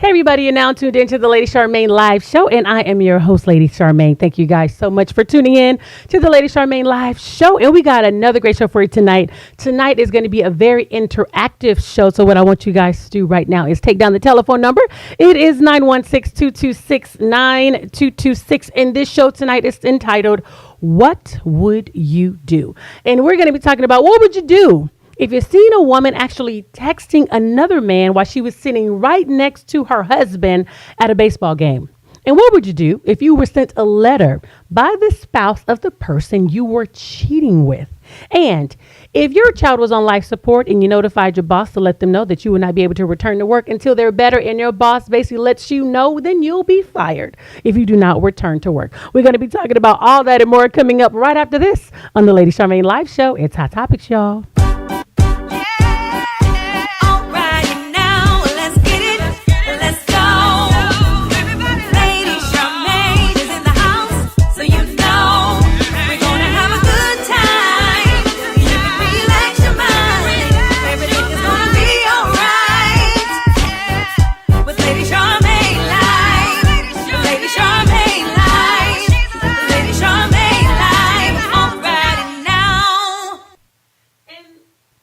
Hey, everybody, you're now tuned into the Lady Charmaine live show, and I am your host, Lady Charmaine. Thank you guys so much for tuning in to the Lady Charmaine live show, and we got another great show for you tonight. Tonight is going to be a very interactive show, so what I want you guys to do right now is take down the telephone number. It is 916-226-9226, and this show tonight is entitled, What Would You Do? And we're going to be talking about what would you do if you've seen a woman actually texting another man while she was sitting right next to her husband at a baseball game? And what would you do if you were sent a letter by the spouse of the person you were cheating with? And if your child was on life support and you notified your boss to let them know that you would not be able to return to work until they're better, and your boss basically lets you know, then you'll be fired if you do not return to work. We're going to be talking about all that and more coming up right after this on the Lady Charmaine Live Show. It's Hot Topics, y'all.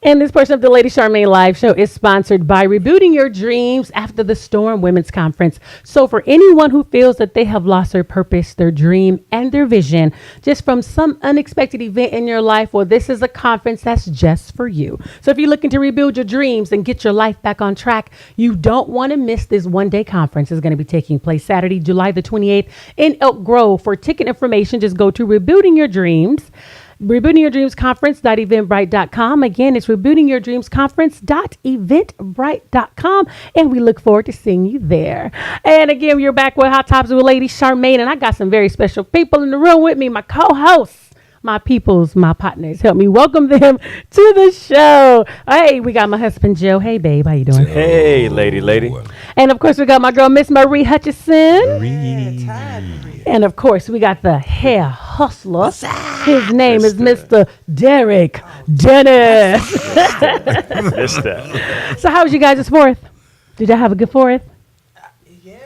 And this portion of the Lady Charmaine Live Show is sponsored by Rebooting Your Dreams After the Storm Women's Conference. So for anyone who feels that they have lost their purpose, their dream, and their vision just from some unexpected event in your life, well, this is a conference that's just for you. So if you're looking to rebuild your dreams and get your life back on track, you don't want to miss this one-day conference. It's going to be taking place Saturday, July the 28th in Elk Grove. For ticket information, just go to Rebooting Your Dreams. RebootingYourDreamsConference.eventbrite.com. Again, it's RebootingYourDreamsConference.eventbrite.com. And we look forward to seeing you there. And again, we're back with Hot Topics with Lady Charmaine. And I got some very special people in the room with me, my co-hosts, my peoples, my partners. Help me welcome them to the show. Hey, we got my husband, Joe. Hey, babe. How you doing? Hey, lady. And, of course, we got my girl, Miss Marie Hutchison. And, of course, we got the hair hustler. His name is Mr. Derek Dennis. So how was you guys' 4th? Did y'all have a good 4th? Yeah.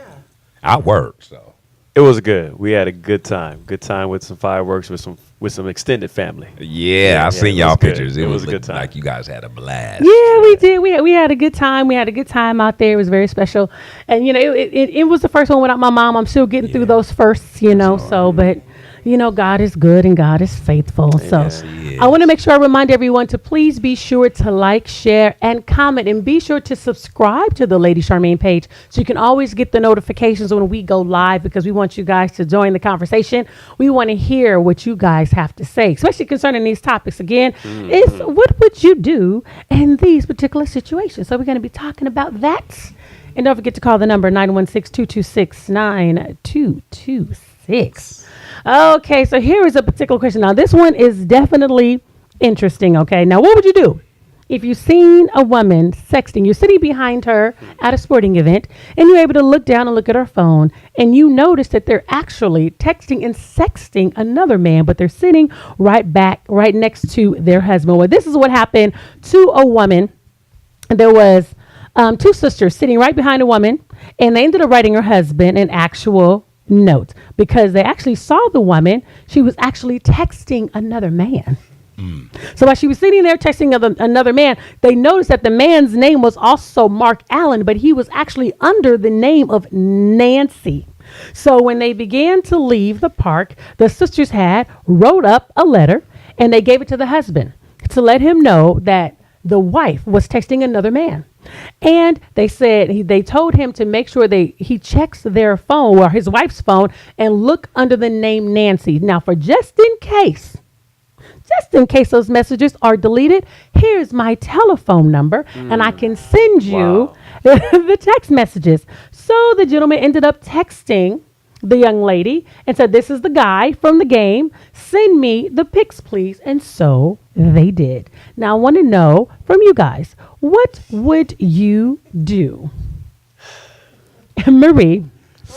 I worked, so. It was good. We had a good time. Good time with some fireworks with some extended family. Yeah, I seen y'all pictures. It was a good time. Like you guys had a blast. Yeah, we did. We had a good time. We had a good time out there. It was very special. And, you know, it was the first one without my mom. I'm still getting through those firsts, you know, but you know, God is good and God is faithful. Amen. So I want to make sure I remind everyone to please be sure to like, share, and comment, and be sure to subscribe to the Lady Charmaine page so you can always get the notifications when we go live, because we want you guys to join the conversation. We want to hear what you guys have to say, especially concerning these topics. Again, is what would you do in these particular situations? So we're going to be talking about that. And don't forget to call the number 916-226-9226. Okay, so here is a particular question. Now, this one is definitely interesting, okay? Now, what would you do if you've seen a woman sexting? You're sitting behind her at a sporting event, and you're able to look down and look at her phone, and you notice that they're actually texting and sexting another man, but they're sitting right next to their husband. Well, this is what happened to a woman. There was 2 sisters sitting right behind a woman, and they ended up writing her husband an actual note because they actually saw the woman. She was actually texting another man. So while she was sitting there texting another man, they noticed that the man's name was also Mark Allen, but he was actually under the name of Nancy. So when they began to leave the park, the sisters wrote up a letter, and they gave it to the husband to let him know that the wife was texting another man. And they said they told him to make sure he checks their phone, or his wife's phone, and look under the name Nancy. Now, for just in case those messages are deleted, here's my telephone number, and I can send you the text messages. So the gentleman ended up texting the young lady and said, "This is the guy from the game. Send me the pics, please." And so they did. Now I want to know from you guys, what would you do? Marie.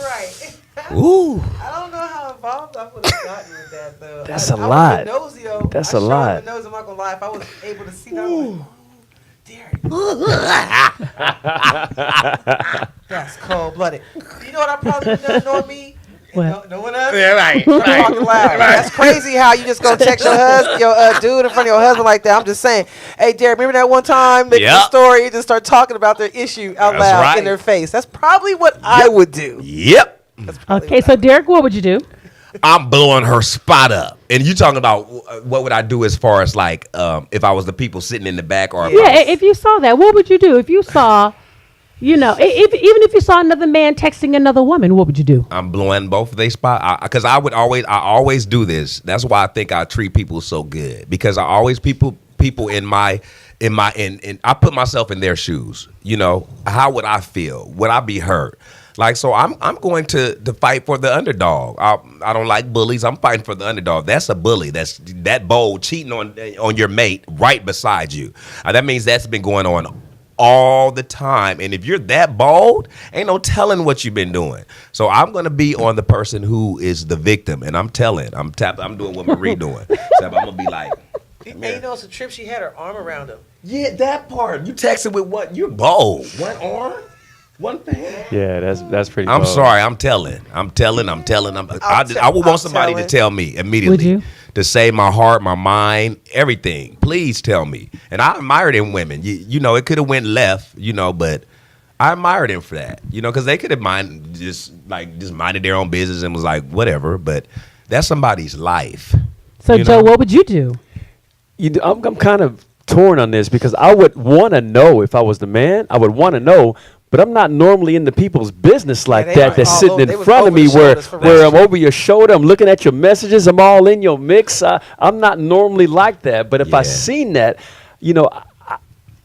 Right. Ooh. I don't know how involved I would have gotten with that, though. That's a lot. Nosy, That's a lot. I'm not gonna lie. If I was able to see that, Derek. That's cold blooded. You know what I probably would have done knowing me? What? No one else? Yeah, right. Talking loud. That's crazy how you just gonna text your husband, your dude in front of your husband like that. I'm just saying, hey Derek, remember that one time making a Yep. story, you just start talking about their issue out That's loud right. in their face. That's probably what I would do. Yep. That's probably Okay, what so Derek, what would you do? I'm blowing her spot up. And you talking about what would I do as far as like if I was the people sitting in the back or if I Yeah, was- if you saw that, what would you do? If you saw, you know, even if you saw another man texting another woman, what would you do? I'm blowing both of their spot because I always do this. That's why I think I treat people so good because I always people in I put myself in their shoes. You know, how would I feel? Would I be hurt? Like, so I'm going to fight for the underdog. I don't like bullies. I'm fighting for the underdog. That's a bully. That's that bold cheating on your mate right beside you. That means that's been going on all the time. And if you're that bold, ain't no telling what you've been doing. So I'm going to be on the person who is the victim. And I'm doing what Marie doing. So I'm going to be like, And you know, it's a trip. She had her arm around him. yeah, that part. You texting with what? You're bold. One arm? One thing? Yeah, that's pretty. I'm bold. sorry. I'm telling. I would want somebody to tell me immediately. Would you? To save my heart, my mind, everything. Please tell me. And I admire them women. You know, it could have went left, you know, but I admire them for that. You know, because they could have just minded their own business and was like, whatever. But that's somebody's life. So, You Joe, know? what would you do? I'm kind of torn on this because I would want to know if I was the man. I would want to know, but I'm not normally into people's business like they that. were That's all sitting over- in they was front of over me the where shoulders for I'm real. over your shoulder. I'm looking at your messages. I'm all in your mix. I'm not normally like that. But if I Yeah. seen that, you know,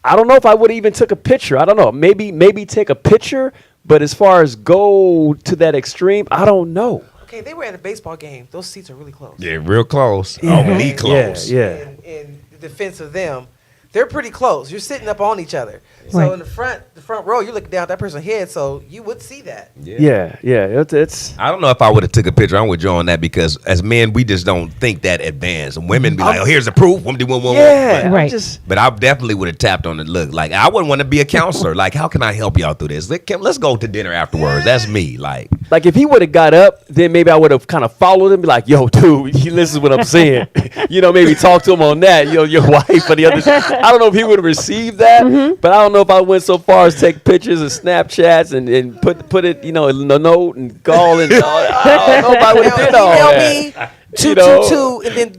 I don't know if I would even took a picture. I don't know. Maybe take a picture. But as far as go to that extreme, I don't know. Okay, they were at a baseball game. Those seats are really close. Yeah, real close. Oh, me close. Yeah. In defense of them, they're pretty close. You're sitting up on each other. So Right. in the front row, you're looking down at that person's head, so you would see that. Yeah. It's I don't know if I would have took a picture. I'm with you on that because as men, we just don't think that advanced. And women be like, oh, here's the proof. yeah. Right. But I definitely would have tapped on the look. Like, I wouldn't want to be a counselor. Like, how can I help y'all through this? Let's go to dinner afterwards. That's me. Like Like if he would have got up, then maybe I would have kind of followed him, be like, "Yo, dude, you listen to what I'm saying." You know, maybe talk to him on that. You know, your wife or the other. I don't know if he would have received that, but I don't know if I went so far as take pictures and Snapchats and put it, you know, in a note and call and I don't know if I would have did all Email that. me 222 You know? and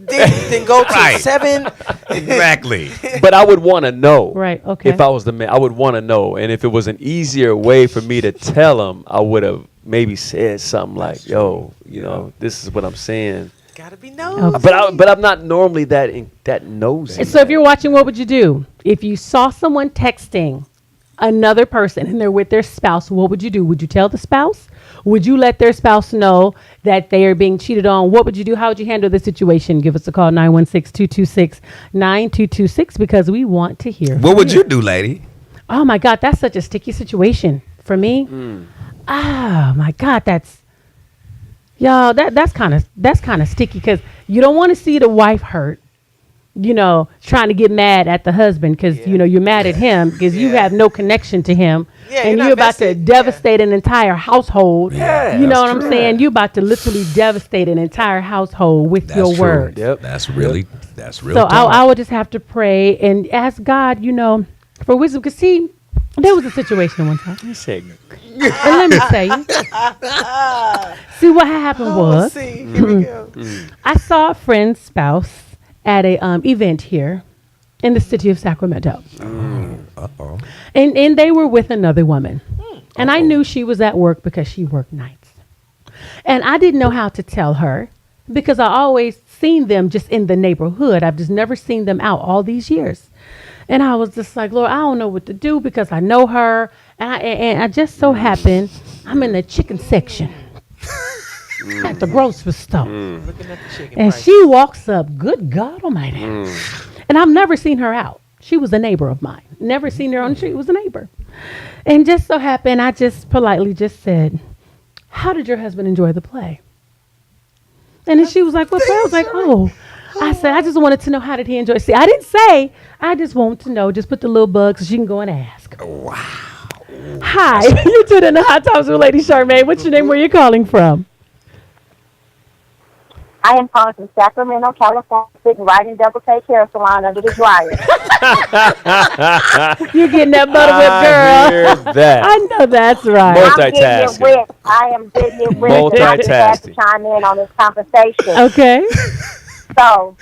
then go to Right. 7. exactly. But I would want to know. Right, okay. If I was the man, I would want to know. And if it was an easier way for me to tell him, I would have maybe said something like, "Yo, you know, this is what I'm saying." Gotta be nosy. But I'm not normally that nosy. So if you're watching, what would you do? If you saw someone texting another person and they're with their spouse, what would you do? Would you tell the spouse? Would you let their spouse know that they are being cheated on? What would you do? How would you handle the situation? Give us a call, 916-226-9226, because we want to hear. What would you do, lady? Oh my God, that's such a sticky situation for me. Oh my God, that's kind of sticky because you don't want to see the wife hurt. You know, trying to get mad at the husband because you know you're mad at him because you have no connection to him, Yeah, and you're you're not about to vested. devastate an entire household. Yeah, you know what that's I'm saying? You're about to literally devastate an entire household with That's your true. words. Yep. That's real. So I would just have to pray and ask God, you know, for wisdom. Because see, there was a situation one time. He said, And let me tell you. See, what happened was See, here we go. I saw a friend's spouse at a event here in the city of Sacramento. Uh-oh. And they were with another woman. And I knew she was at work because she worked nights. And I didn't know how to tell her because I always seen them just in the neighborhood. I've just never seen them out all these years. And I was just like, Lord, I don't know what to do because I know her. And I just so happened I'm in the chicken section at the grocery store. Looking at the chicken And price. she walks up, good God Almighty. And I've never seen her out. She was a neighbor of mine. Never seen her on the street, was a neighbor. And just so happened, I just politely just said, how did your husband enjoy the play? And then she was like, what play? I was like, oh, I said, I just wanted to know, how did he enjoy? See, I didn't say, I just want to know. Just put the little bug so she can go and ask. Wow. Hi, you tuned in to Hot Topics with Lady Charmaine. What's your name? Where you calling from? I am calling from Sacramento, California, sitting right in Double Take Hair Salon under the dryer. You getting that butter whip, I girl? hear that. I know that's right. Multi- I'm getting it Multitasking. wet. I am getting it wet. And I just had to Multitasking. chime in on this conversation. Okay. So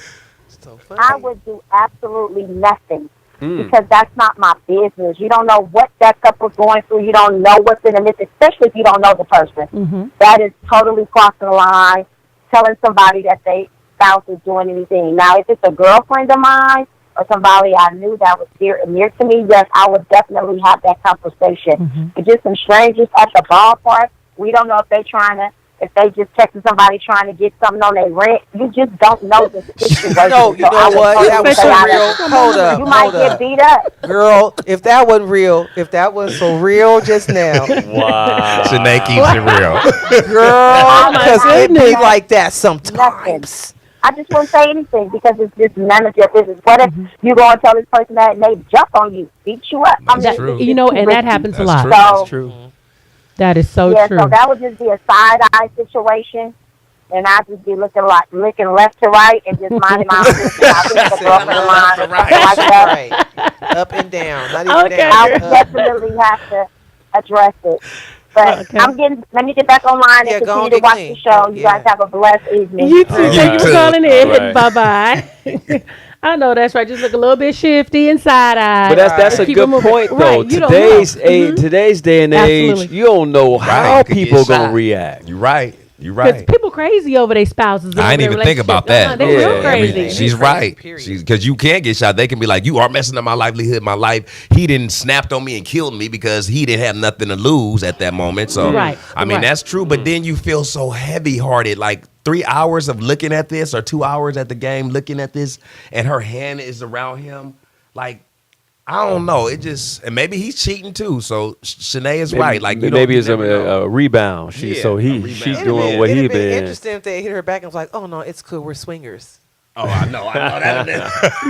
So funny. I would do absolutely nothing because that's not my business. You don't know what that couple's going through. You don't know what's in the midst, especially if you don't know the person. That is totally crossing the line, telling somebody that they spouse is doing anything. Now, if it's a girlfriend of mine or somebody I knew that was near to me, yes, I would definitely have that conversation. But just some strangers at the ballpark, we don't know if they just texting somebody trying to get something on their rent. You just don't know the situation. No, you know what? That was so real. Hold up. You might Hold get up. beat up. Girl, if that wasn't real, if that was so real just now, Wow. Shanae keeps it real. girl, because it be goodness. like that sometimes. I just won't say anything because it's just none of your business. What if you go and tell this person that and they jump on you, beat you up? That's mean, true. You know, and that happens a lot. True. So, That's true. That is so yeah, true. so that would just be a side-eye situation. And I'd just be looking left to right and just minding my own business. I think the girlfriend of mine or something like that. Right. Up and down. Not even Okay. down. I would Up. definitely have to address it. But Okay. let me get back online Yeah, and go on, continue to get watch clean. the show. You Yeah. guys have a blessed evening. You too. You Thank you for too. calling in. All right. Bye-bye. I know that's right. Just look a little bit shifty and side-eyed. But that's a Keep it good moving. point, though. Right, you don't know. Today's day and age, Absolutely. you don't know how you could get people are gonna shot. react. You're right. You're Because right. people crazy over their spouses. I didn't over even their think about relationship. that. They're real Yeah, crazy. everything. She's Crazy, right. period. Because you can get shot. They can be like, you are messing up my livelihood, my life. He didn't snapped on me and killed me because he didn't have nothing to lose at that moment. So, Right, I mean, right. that's true. But then you feel so heavy-hearted, like 3 hours of looking at this or 2 hours at the game looking at this, and her hand is around him. Like, I don't know. It just, and maybe he's cheating too. So Shanae is right. Like, maybe it's never know. a rebound. She's Yeah, so a he rebound. she's It'd doing what he It'd been been. interesting if they hit her back and was like, "Oh no, it's cool. We're swingers." Oh, I know.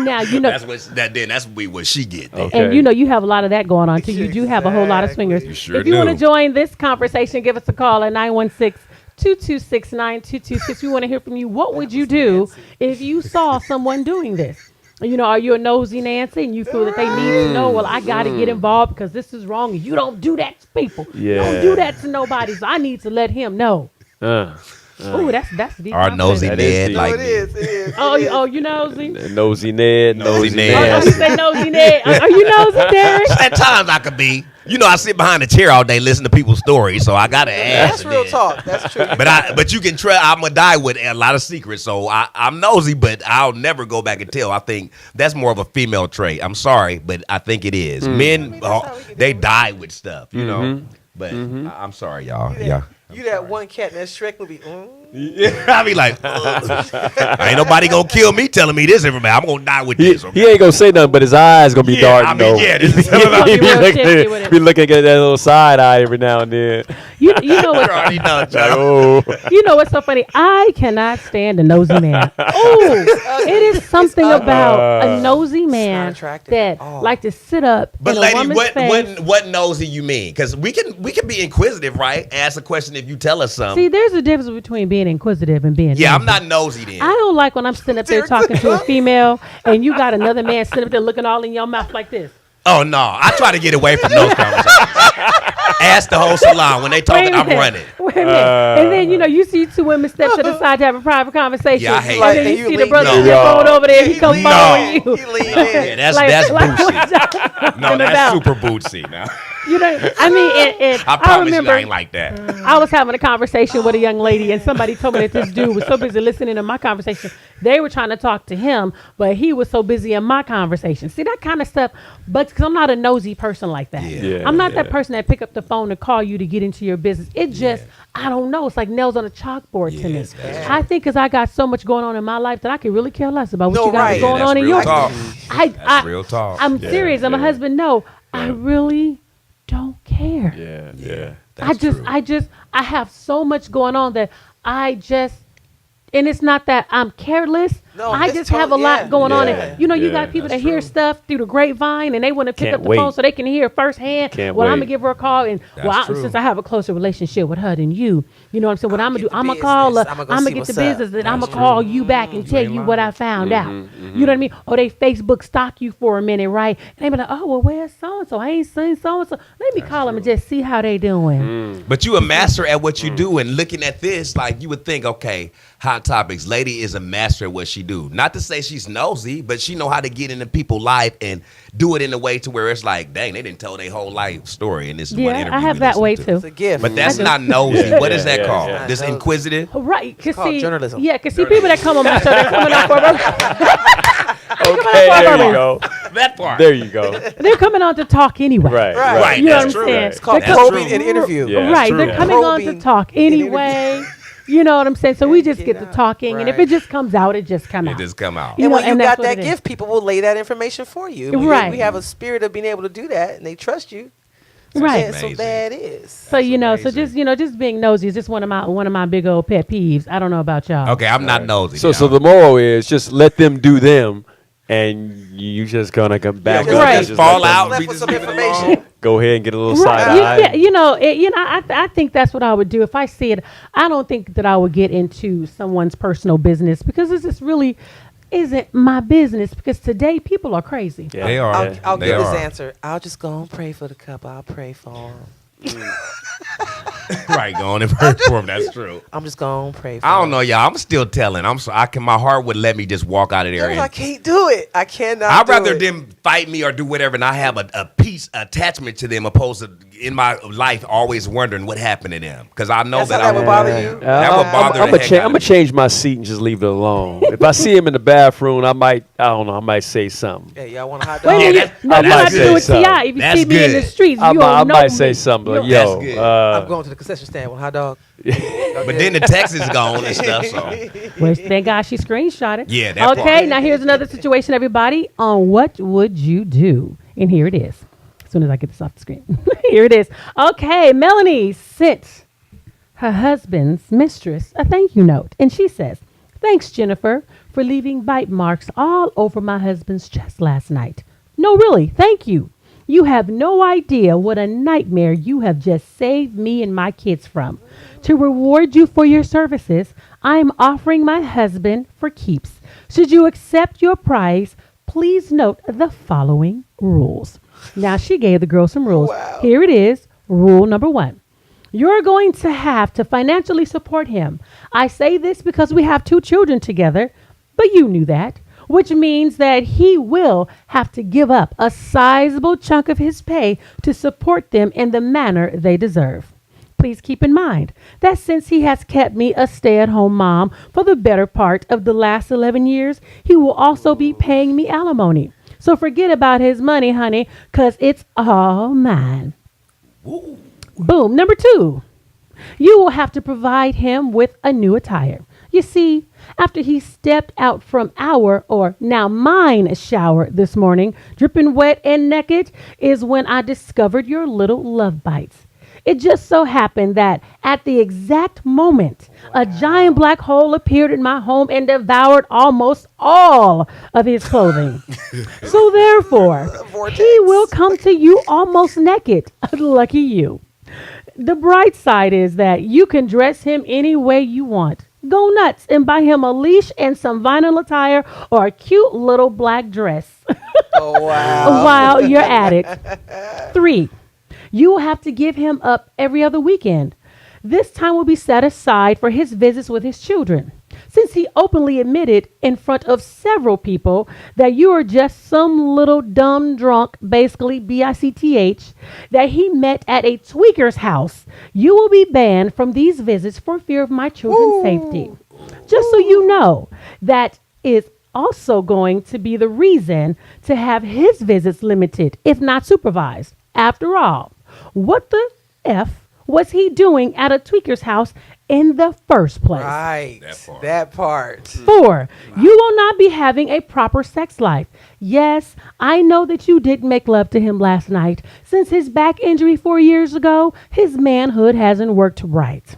Now, you know, That's what she get. Then. Okay. and you know, you have a lot of that going on too. You do have a whole lot of swingers. Exactly. You sure If you want to do. join this conversation, give us a call at 916-226-9226. We want to hear from you. What would you do if you saw someone doing this? You know, are you a nosy Nancy and you feel that they need to know, well, I got to get involved because this is wrong. And you don't do that to people. You Yeah. don't do that to nobody. So I need to let him know. Oh, that's deep. Our I nosy feel that. That is Ned deep. like it me. is. It is. Oh, you nosy? Nosy Ned, nosy Nosy Ned. Oh, Ned. you say nosy Ned. Are you nosy, Derek? At times I could be. You know, I sit behind a chair all day listening to people's stories, so I gotta ask. That's real talk. That's true. But you can try. I'm gonna die with a lot of secrets, so I'm nosy, but I'll never go back and tell. I think that's more of a female trait. I'm sorry, but I think it is. Men, that's how we can they deal with die with stuff, you know. But I'm sorry, y'all. Yeah. You that one cat in that Shrek movie. I be like, ain't nobody gonna kill me telling me this information. I'm gonna die with He, this. he ain't gonna say nothing, but his eyes gonna be Yeah, darting. I mean, though. yeah, this is- he Be be real looking, shifty with it. be looking at that little side eye every now and then. You know what? already done, Like, Joe. oh, You know what's so funny? I cannot stand a nosy man. Oh, it is something ugly. about a nosy man attractive that at all. like to sit up But in a lady, woman's face. what nosy you mean? Because we can be inquisitive, right? Ask a question if you tell us something. See, there's a difference between being inquisitive and being Yeah, nosy. I'm not nosy then. I don't like when I'm sitting up there talking to a female and you got another man sitting up there looking all in your mouth like this. Oh no, I try to get away from those conversations. Ask the whole salon when they talking. Wait a I'm minute. running. Wait a minute. And then, you know, you see two women step to the side to have a private conversation. Yeah, I hate and that. then And you you see the lean- brother No. step on over there. He come lean following in. you. He lean Yeah, in. that's Like bootsy. what y'all No, talking that's about? super bootsy now. You know, I mean, and I I promise remember you, I ain't like that. I was having a conversation with a young lady, and somebody told me that this dude was so busy listening to my conversation. They were trying to talk to him, but he was so busy in my conversation. See, that kind of stuff, but because I'm not a nosy person like that. Yeah, I'm not that yeah. person that pick up the phone and call you to get into your business. It just, I don't know. It's like nails on a chalkboard to me. I think because I got so much going on in my life that I could really care less about what No, you got right. going Yeah, on that's in real your talk. I, real talk. I'm serious. I'm a yeah. husband. No, I really don't care. yeah. I have so much going on that and it's not that I'm careless. No, I it's just have a lot yeah. going on. Yeah. And, you know, you got people that that's hear true. stuff through the grapevine and they want to pick Can't up the wait. phone so they can hear firsthand. Can't well, I'm wait. going to give her a call. And true. since I have a closer relationship with her than you know what I'm saying? What I'm going to do, get the I'm going to call her. business. I'ma go I'm see going to get what's the up. business and I'm going to call you back and tell you what I found out. You know what I mean? Or they Facebook stalk you for a minute, right? And they be like, oh, well, where's so-and-so? I ain't seen so-and-so. Let me call them and just see how they doing. But you a master at what you do, and looking at this, like you would think, okay, Hot Topics lady is a master at what she do. Not to say she's nosy, but she know how to get into people's life and do it in a way to where it's like, dang, they didn't tell their whole life story, and this is what Yeah, interview I have we that way listened to. It's a gift. But that's I do. not nosy. Yeah, What is yeah, that yeah, called? yeah. This inquisitive? Right. Cause called see, journalism. Yeah, because see, people that come on my show, they're coming on for Okay, there you go. That part. There you go. they're coming on to talk anyway. Right. Right. You know that's what I'm true. saying? It's called They're That's probing true. an interview. Yeah. that's right. true. They're coming on to Probing talk an interview. anyway. You know what I'm saying? So we just get to out. talking, and if Right. it just comes out, it just comes It out. just come out. You And know, when you and that's got what that it is. gift, people will lay that information for you. Right. We have a spirit of being able to do that, and they trust you. Right. Yeah, so Amazing. that is. So you know, so amazing. just being nosy is just one of my big old pet peeves. I don't know about y'all. Okay, I'm not nosy. So y'all. the moral is just let them do them, and you just gonna come back. just up Right. and just let fall them out. Left We with just some leave it information. alone. Go ahead and get a little side Right. eye. I think that's what I would do if I see it. I don't think that I would get into someone's personal business because this is really isn't my business. Because today people are crazy. Yeah. They are. I'll They give this are. answer. I'll just go and pray for the couple. I'll pray for them. Right, going and pray for him. That's true. I'm just going to pray for I don't them. know, y'all. I'm still telling. My heart would let me just walk out of there. Girl, I And can't do it. I cannot I'd do rather it. them fight me or do whatever, and I have a peace attachment to them, opposed to in my life always wondering what happened to them. Because I know That's that how I that would bother you? That would bother I'm the gonna heck out of me. change my seat and just leave it alone. If I see him in the bathroom, I might say something. Hey, y'all want a hot Wait a dog? Yeah, minute. that's- No, I you might have to say do it something. T.I. If you That's see me in the good. streets, I you don't know might me. say something like, That's yo, good. I'm going to the concession stand. Want a hot dog? But then the text is gone and stuff. So Well, thank God she screenshot it. Yeah, that Okay, part. now here's another situation, everybody, on what would you do? And here it is. As soon as I get this off the screen. Here it is. Okay, Melanie sent her husband's mistress a thank you note. And she says, "Thanks, Jennifer, for leaving bite marks all over my husband's chest last night. No, really, thank you. You have no idea what a nightmare you have just saved me and my kids from. To reward you for your services, I am offering my husband for keeps. Should you accept your prize, please note the following rules." Now, she gave the girl some rules. Wow. Here it is. Rule number 1. You're going to have to financially support him. I say this because we have 2 children together, but you knew that, which means that he will have to give up a sizable chunk of his pay to support them in the manner they deserve. Please keep in mind that since he has kept me a stay-at-home mom for the better part of the last 11 years, he will also be paying me alimony. So forget about his money, honey, because it's all mine. Boom. Number 2, you will have to provide him with a new attire. You see, after he stepped out from our, or now mine, shower this morning, dripping wet and naked, is when I discovered your little love bites. It just so happened that at the exact moment, a giant black hole appeared in my home and devoured almost all of his clothing. So therefore, he will come to you almost naked. Lucky you. The bright side is that you can dress him any way you want. Go nuts and buy him a leash and some vinyl attire or a cute little black dress Oh, wow. while you're at it. 3, you will have to give him up every other weekend. This time will be set aside for his visits with his children. Since he openly admitted in front of several people that you are just some little dumb drunk, basically BICTH, that he met at a tweaker's house, you will be banned from these visits for fear of my children's safety. Just so you know, that is also going to be the reason to have his visits limited, if not supervised. After all, what the F was he doing at a tweaker's house in the first place? Right. That That part. part. 4, you will not be having a proper sex life. Yes, I know that you didn't make love to him last night. Since his back injury 4 years ago, his manhood hasn't worked right.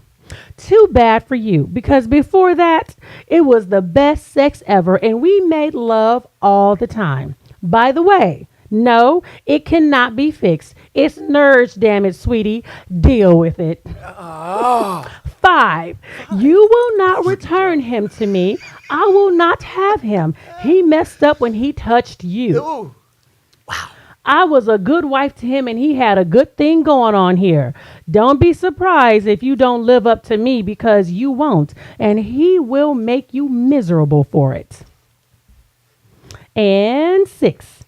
Too bad for you, because before that, it was the best sex ever, and we made love all the time. By the way, no, it cannot be fixed. It's nerves damage, sweetie. Deal with it. 5, you will not return him to me. I will not have him. He messed up when he touched you. I was a good wife to him and he had a good thing going on here. Don't be surprised if you don't live up to me, because you won't, and he will make you miserable for it. And 6,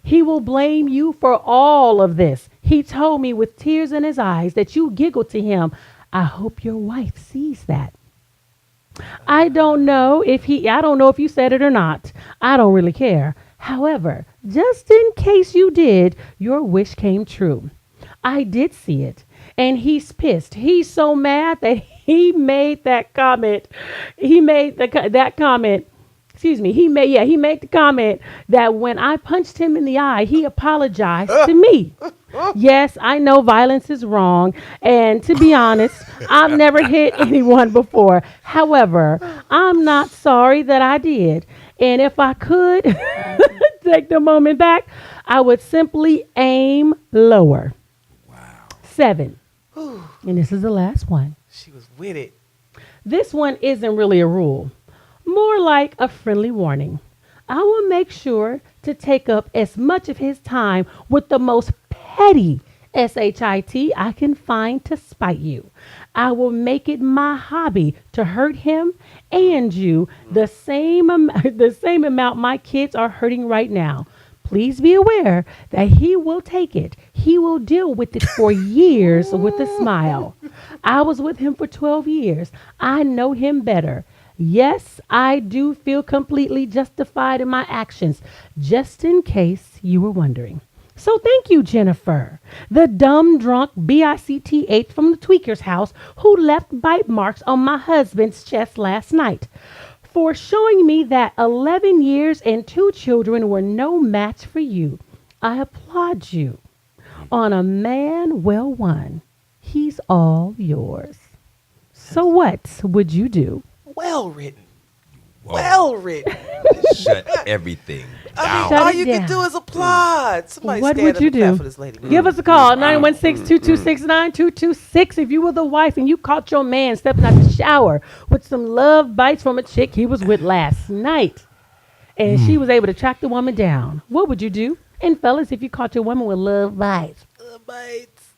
he will blame you for all of this. He told me with tears in his eyes that you giggled to him. I hope your wife sees that. I don't know if you said it or not. I don't really care. However, just in case you did, your wish came true. I did see it, and he's pissed. He's so mad that he made that comment. He made that comment. Excuse me. He made the comment that when I punched him in the eye, he apologized to me. Yes, I know violence is wrong, and to be honest, I've never hit anyone before. However, I'm not sorry that I did. And if I could take the moment back, I would simply aim lower. Wow. 7. And this is the last one. She was with it. This one isn't really a rule, more like a friendly warning. I will make sure to take up as much of his time with the most petty shit I can find to spite you. I will make it my hobby to hurt him and you the same amount my kids are hurting right now. Please be aware that he will take it. He will deal with it for years with a smile. I was with him for 12 years. I know him better. Yes, I do feel completely justified in my actions, just in case you were wondering. So thank you, Jennifer, the dumb drunk BICTH from the Tweaker's house who left bite marks on my husband's chest last night, for showing me that 11 years and 2 children were no match for you. I applaud you. On a man well won, he's all yours. So what would you do? Well written. Whoa. Well written. Shut everything I down. mean, Shut all it you down. can do is applaud. Somebody What stand would up you and clap do? for this lady. Give us a call, 916-226-9226. If you were the wife and you caught your man stepping out the shower with some love bites from a chick he was with last night, and she was able to track the woman down, what would you do? And fellas, if you caught your woman with love bites,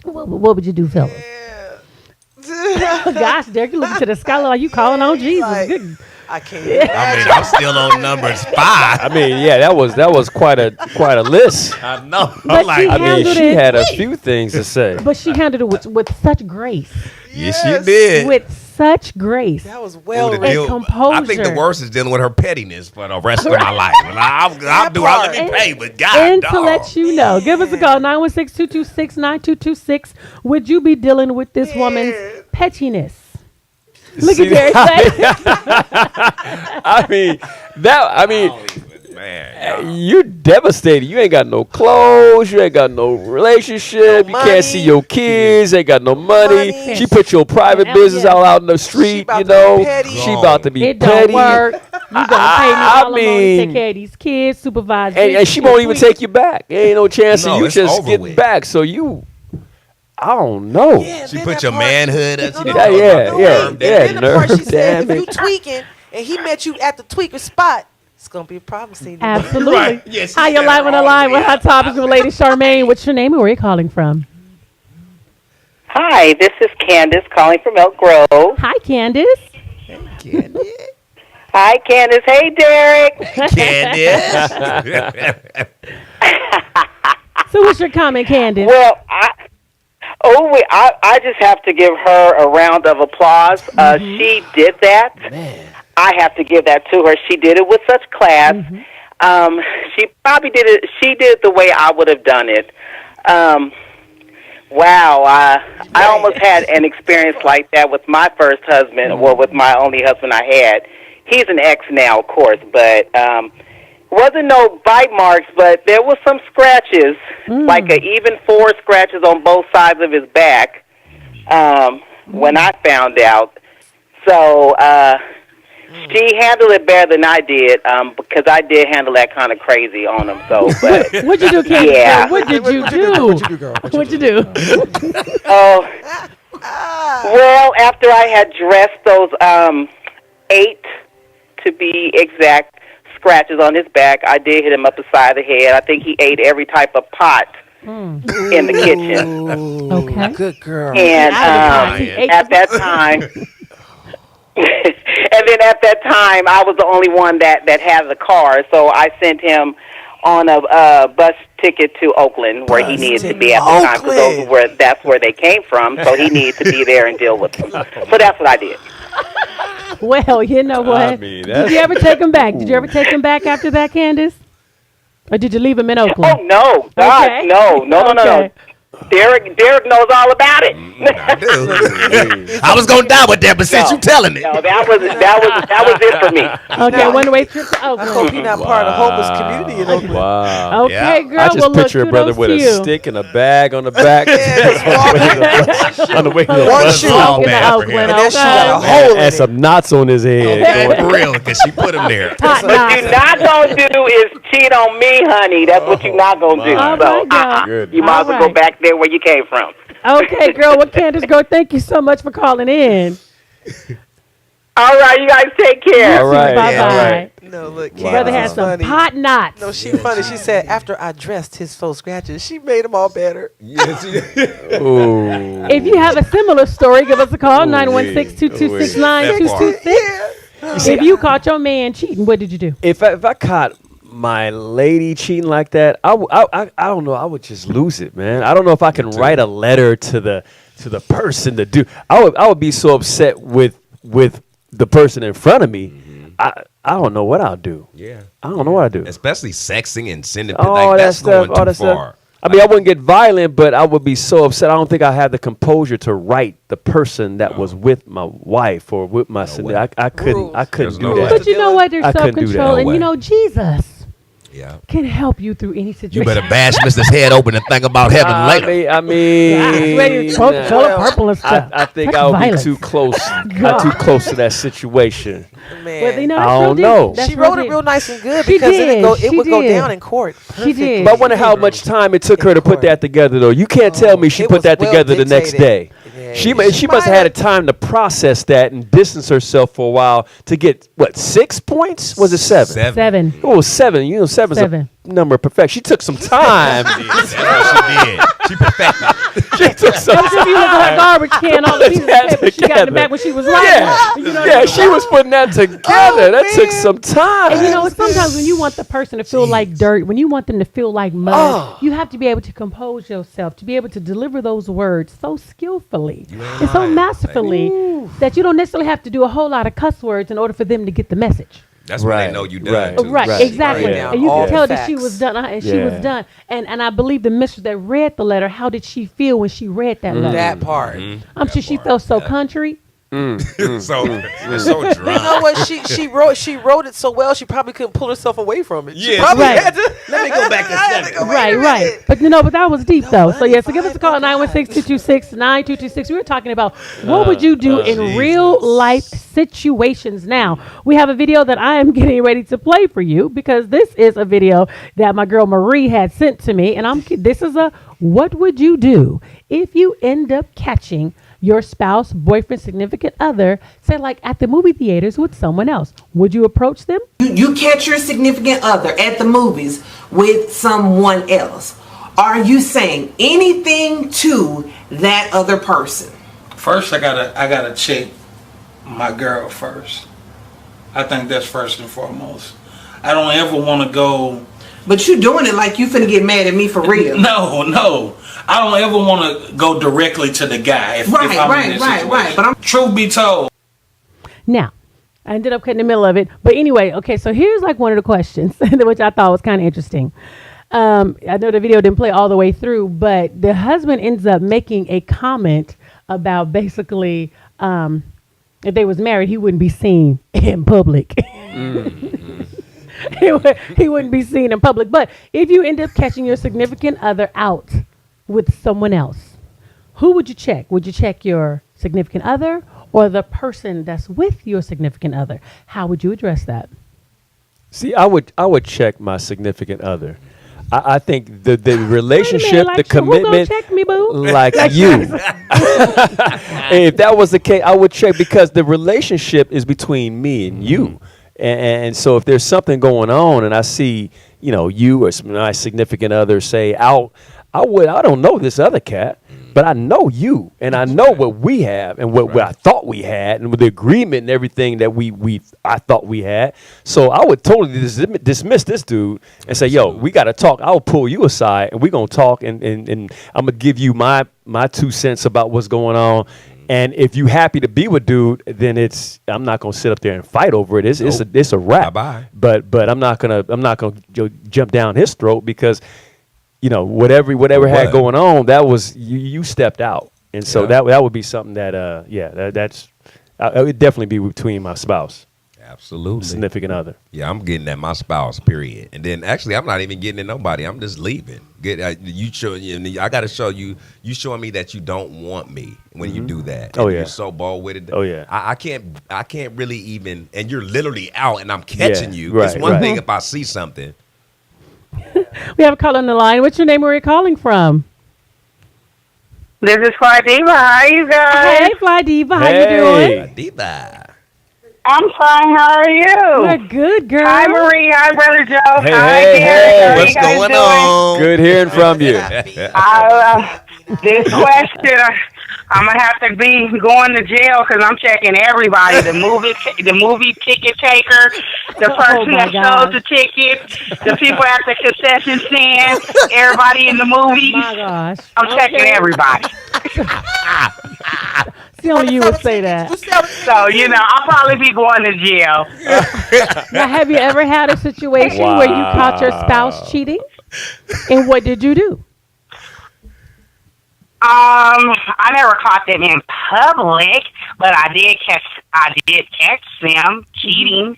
what would you do, fellas? Yeah. Gosh, Derek, you looking to the sky like you calling on Jesus. Like, Good. I can't. I mean, I'm still on numbers 5. I mean, yeah, that was quite a list. I know. But I'm like, she I mean, handled she it. had a few things to say. But she handled it with such grace. yes, Yes. she did. With such grace. That was Ooh, well the written. deal- composure. I think the worst is dealing with her pettiness for the rest of my life. And I'll let me pay, but God, And dog. to let you know, give us a call, 916-226-9226. Would you be dealing with this woman's pettiness? Look See, at Derek. I mean, Man, you devastated. You ain't got no clothes. You ain't got no relationship. No you can't see money. your kids. Ain't got no money. Money. She put your private Yeah. business out in the street. about You to be know, petty. she about to be It petty. don't work. You gonna pay me I alimony to mean- take care of these kids, supervise. And this, she this, won't even this. take you back. There ain't no chance No, of you it's just over getting with. back. So I don't know. Yeah, she then put that your part- manhood up. She No, didn't no, know yeah, about the yeah, nerve yeah. damage. Then the part she nerve said, if you damage. tweaking and he met you at the tweaker spot, it's gonna be a problem. See, Absolutely. Right. Yeah, she Hi, said you're it live on the all line the way with Hot out. Topics with Lady Charmaine. What's your name and where are you calling from? Hi, this is Candace calling from Elk Grove. Hi, Candace. Hi, Candace. Hey, Derek. Candace. So what's your comment, Candace? Well, I just have to give her a round of applause. She did that. I have to give that to her. She did it with such class. She probably did it. She did it the way I would have done it. Wow, I almost had an experience like that with my first husband, or with my only husband I had. He's an ex now, of course, but wasn't no bite marks, but there was some scratches, like even 4 scratches on both sides of his back. when I found out. So she handled it better than I did, because I did handle that kind of crazy on him. So, but What'd you do, Candace? Yeah. What did you do? What you do, girl? What'd you do? oh, well, after I had dressed those 8, to be exact, scratches on his back, I did hit him up the side of the head. I think he ate every type of pot in the kitchen. Okay. Good girl. And He ate at that time, and then at that time, I was the only one that had the car, so I sent him on a bus ticket to Oakland, where he needed to be at the time, because that's where they came from. So he needed to be there and deal with them. So that's what I did. Well, you know what? I mean, did you ever take him back? Did you ever take him back after that, Candace? Or did you leave him in Oakland? Oh no, God, Okay. no. Okay. Derek knows all about it. I do. I was gonna die with that, but since you telling it, No, that was it for me. Okay, one-way trip to I hope Oakland. he's not part of the homeless community in Oakland. Wow. Okay, Yeah. girl. I just well, look, picture a brother kudos with to a you. stick and a bag on the back. on the way to the One bus. shoe. Walking to bad for Oakland, him. And that shoe got a okay? hole in And it. some knots on his head. yeah, for real, because she put him there. Hot What knots. you're not gonna do is cheat on me, honey. That's what you're not gonna do. Oh, So my God. Good. you might as well go Alright. back there where you came from. Okay, girl. Well, Candace, girl, thank you so much for calling in. All right, you guys take care. All right. Bye-bye. All right. No, look, Wow. Brother Candace has is some funny. hot knots. No, she funny. She said after I dressed his faux scratches, she made them all better. Ooh. If you have a similar story, give us a call, 916-226-9226. If you caught your man cheating, what did you do? If I caught my lady cheating like that, I don't know. I would just lose it, man. I don't know if I can write a letter to the person to do. I would be so upset with the person in front of me. I don't know what I'll do. Yeah, I don't know what I'll do. especially sexting and sending. All Like, that that's stuff. going All too that far. stuff. I mean, I wouldn't get violent, but I would be so upset. I don't think I have the composure to write the person that was with my wife or with my son. way. I couldn't. I Rules. couldn't There's do no that. way. But you know what? There's I couldn't do that. self-control. No And way. you know, Jesus Yeah, can help you through any situation. you better bash Mister's head open and think about heaven later. I mean, Ready to smoke color purple and stuff. I think That's I would violence. be too close. I'm too close to that situation. Man, Well, you know, I that's real don't deep. know. That's she wrote it deep. real nice and good She because did. it would go She down did. in court. She did. But I wonder how much time it took her to put that together, though. You can't tell me she it put was that well together the next day. dictated. Yeah. She She must have might had a time to process that and distance herself for a while to get what 6 points? Was it 7? 7. It was 7. You know, 7's Seven. a number of perfection. She took some time. That's what she did. She perfected. She took some If you look at her garbage can, all the pieces of that paper she got in the together. back when she was writing. Yeah, You know, yeah, she was putting that together. That took some time. And you know, sometimes when you want the person to feel like dirt, when you want them to feel like mud, you have to be able to compose yourself, to be able to deliver those words so skillfully and so masterfully that you don't necessarily have to do a whole lot of cuss words in order for them to get the message. That's when Right, they know you done. right. too. Right, Right, exactly. right. Yeah. And you All can tell the that she facts. was done, and she was Yeah. done. And I believe the mistress that read the letter, how did she feel when she read that letter? That part. I'm sure she felt so country. so it's so You dry. know what? She wrote it so well she probably couldn't pull herself away from it. She Yeah. probably Right. had to. Let me go back and I had set to it. go, wait a Right, minute. right. But you know, but that was deep though. So yeah, so give us a call at 95. 916-226-9226. We were talking about what would you do in real life situations. Now, we have a video that I am getting ready to play for you because this is a video that my girl Marie had sent to me, and this is a what would you do if you end up catching your spouse, boyfriend, significant other, say like at the movie theaters with someone else? Would you approach them? You catch your significant other at the movies with someone else. Are you saying anything to that other person? First, I gotta check my girl first. I think that's first and foremost. I don't ever want to go. But you doing it like you finna get mad at me for real. No. I don't ever want to go directly to the guy. If I'm in this situation. But I'm Truth be told, Now, I ended up cutting the middle of it. But anyway, okay, so here's like one of the questions, which I thought was kind of interesting. I know the video didn't play all the way through, but the husband ends up making a comment about basically if they was married, he wouldn't be seen in public. He wouldn't be seen in public. But if you end up catching your significant other out with someone else, who would you check? Would you check your significant other or the person that's with your significant other? How would you address that? See, I would check my significant other. I think the relationship, like, the who gonna commitment, check me, boo? like you. If that was the case, I would check because the relationship is between me and you. And so if there's something going on and I see, you or my significant other say out, I don't know this other cat, but I know you and I know what we have and what I thought we had and with the agreement and everything that I thought we had. So I would totally dismiss this dude and say, yo, we got to talk. I'll pull you aside and we're going to talk and I'm going to give you my 2 cents about what's going on. And if you happy to be with dude, then I'm not gonna sit up there and fight over it. It's a wrap. Bye-bye. But I'm not gonna jump down his throat because whatever had going on, that was you stepped out, and so that would be something that it would definitely be between my spouse, Absolutely. significant other. Yeah, I'm getting at my spouse, period. And then actually, I'm not even getting at nobody. I'm just leaving. I got to show you. You showing me that you don't want me when you do that. Oh, And yeah. You're so bold with it. Oh, yeah. I can't really even. And you're literally out, and I'm catching you. right, It's one right. thing if I see something. We have a caller on the line. What's your name? Where are you calling from? This is Fly Diva. How you guys? Hey, Fly Diva. How you Hey. doing? Diva. I'm fine. How are you? We're good, girl. Hi, Marie. Hi, Brother Joe. Hey, Hi, hey, Derek. hey. How What's you guys going doing? on? Good hearing from you. This question, I'm gonna have to be going to jail because I'm checking everybody: the movie ticket taker, the person my that sold the gosh. ticket, the people at the concession stand, everybody in the movie. My gosh. I'm checking everybody. See, only you would say that. So I'll probably be going to jail. Now, have you ever had a situation where you caught your spouse cheating? And what did you do? I never caught them in public, but I did catch them cheating.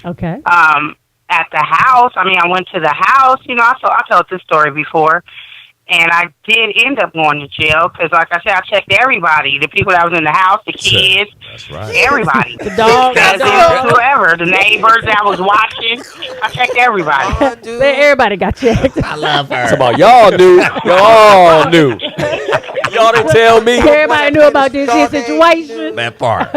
Okay. At the house. I mean, I went to the house. I told this story before, and I did end up going to jail because, like I said, I checked everybody: the people that was in the house, the kids, That's right. everybody, The dog. whoever, the neighbors that was watching. I checked everybody. Everybody got checked. It's about y'all knew. Y'all knew. Y'all didn't tell me. Everybody knew about this here situation. That part.